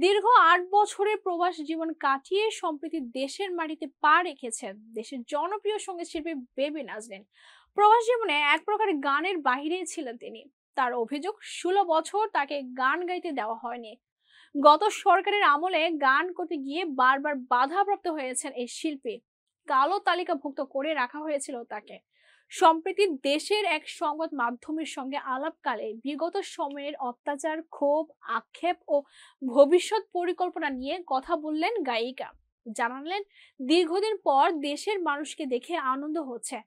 দীর্ঘ ৮ বছরের প্রবাস জীবন কাটিয়ে সম্প্রতি দেশের মাটিতে পা রেখেছেন দেশের জনপ্রিয় সঙ্গীত শিল্পী বেবি নাজনীন। প্রবাস জীবনে এক প্রকার গানের বাহিরে ছিলেন তিনি। তার অভিযোগ ১৬ বছর তাকে গান গাইতে দেওয়া হয়নি। গত সরকারের আমলে গান করতে গিয়ে বারবার বাধাপ্রাপ্ত হয়েছেন এই শিল্পী। কালো তালিকাভুক্ত করে রাখা হয়েছিল তাকে। সম্প্রতি দেশের এক সংবাদ মাধ্যমের সঙ্গে আলাপকালে বিগত সময়ের অত্যাচার, ক্ষোভ, আক্ষেপ ও ভবিষ্যৎ পরিকল্পনা নিয়ে কথা বললেন গায়িকা। জানালেন, দীর্ঘদিন পর দেশের মানুষকে দেখে আনন্দ হচ্ছে,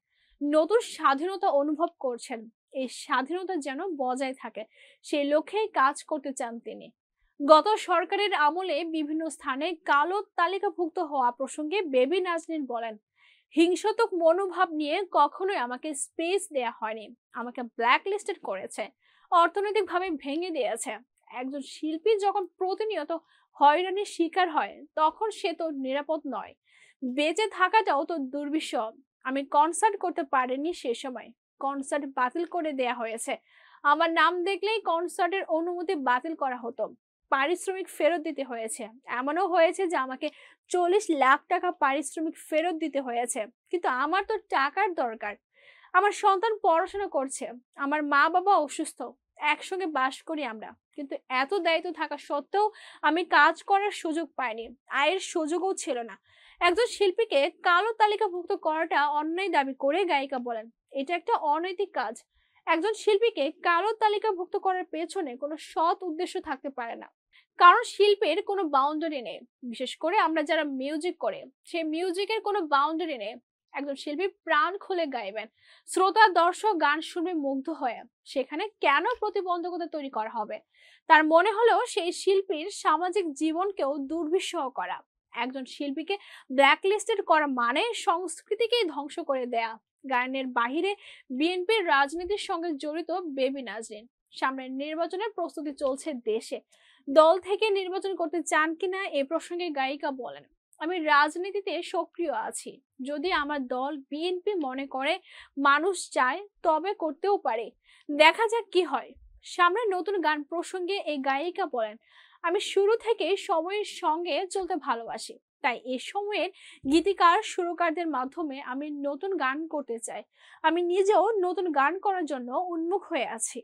নতুন স্বাধীনতা অনুভব করছেন। এই স্বাধীনতা যেন বজায় থাকে, সেই লক্ষ্যেই কাজ করতে চান তিনি। গত সরকারের আমলে বিভিন্ন স্থানে কালো তালিকাভুক্ত হওয়া প্রসঙ্গে বেবি নাজনীন বলেন, হিংসাত্মক মনোভাব নিয়ে কখনোই আমাকে স্পেস দেয়া হয়নি। আমাকে ব্ল্যাক লিস্টেড করেছে, অর্থনৈতিকভাবে ভেঙে দিয়েছে। একজন শিল্পী যখন প্রতিনিয়ত হয়রানির শিকার হয় তখন সে তো নিরাপদ নয়, বেঁচে থাকাটাও তো দুর্বিষহ। আমি কনসার্ট করতে পারিনি সে সময়, কনসার্ট বাতিল করে দেয়া হয়েছে। আমার নাম দেখলেই কনসার্টের অনুমতি বাতিল করা হতো, পারিশ্রমিক ফেরত দিতে হয়েছে। এমনও হয়েছে যে আমাকে ৪০ লাখ টাকা পারিশ্রমিক ফেরত দিতে হয়েছে। কিন্তু আমার তো টাকার দরকার, আমার সন্তান পড়াশোনা করছে, আমার মা বাবা অসুস্থ, একসঙ্গে বাস করি আমরা। কিন্তু এত দায়িত্ব থাকা সত্ত্বেও আমি কাজ করার সুযোগ পাইনি, আয়ের সুযোগও ছিল না। একজন শিল্পীকে কালো তালিকাভুক্ত করাটা অন্যায় দাবি করে গায়িকা বলেন, এটা একটা অনৈতিক কাজ। একজন শিল্পীকে কালো তালিকাভুক্ত করার পেছনে কোনো সৎ উদ্দেশ্য থাকতে পারে না, কারণ শিল্পের কোনো বাউন্ডারি নেই। বিশেষ করে আমরা যারা মিউজিক করে, সেই মিউজিকের কোনো বাউন্ডারি নেই। একজন শিল্পী প্রাণ খুলে গাইবেন, শ্রোতা দর্শক গান শুনবে মুগ্ধ হয়ে, সেখানে কেন প্রতিবন্ধকতা তৈরি করা হবে? তার মনে হলো সেই শিল্পীর সামাজিক জীবনকেও দুর্বিষহ করা। একজন শিল্পীকে ব্ল্যাকলিস্টেড করা মানে সংস্কৃতিকেই ধ্বংস করে দেয়া। গায়নের বাহিরে বিএনপির রাজনীতির সঙ্গে জড়িত বেবি নাজনীন। সামনের নির্বাচনের প্রস্তুতি চলছে দেশে। দল থেকে নির্বাচন করতে চান কিনা এ প্রসঙ্গে গায়িকা বলেন, আমি রাজনীতিতে সক্রিয় আছি। যদি আমার দল বিএনপি মনে করে মানুষ চায় তবে করতেও পারে, দেখা যাক কি হয়। সামনে নতুন গান প্রসঙ্গে এই গায়িকা বলেন, আমি শুরু থেকে সময়ের সঙ্গে চলতে ভালোবাসি, তাই এ সময়ের গীতিকার সুরকারদের মাধ্যমে আমি নতুন গান করতে চাই। আমি নিজেও নতুন গান করার জন্য উন্মুখ হয়ে আছি।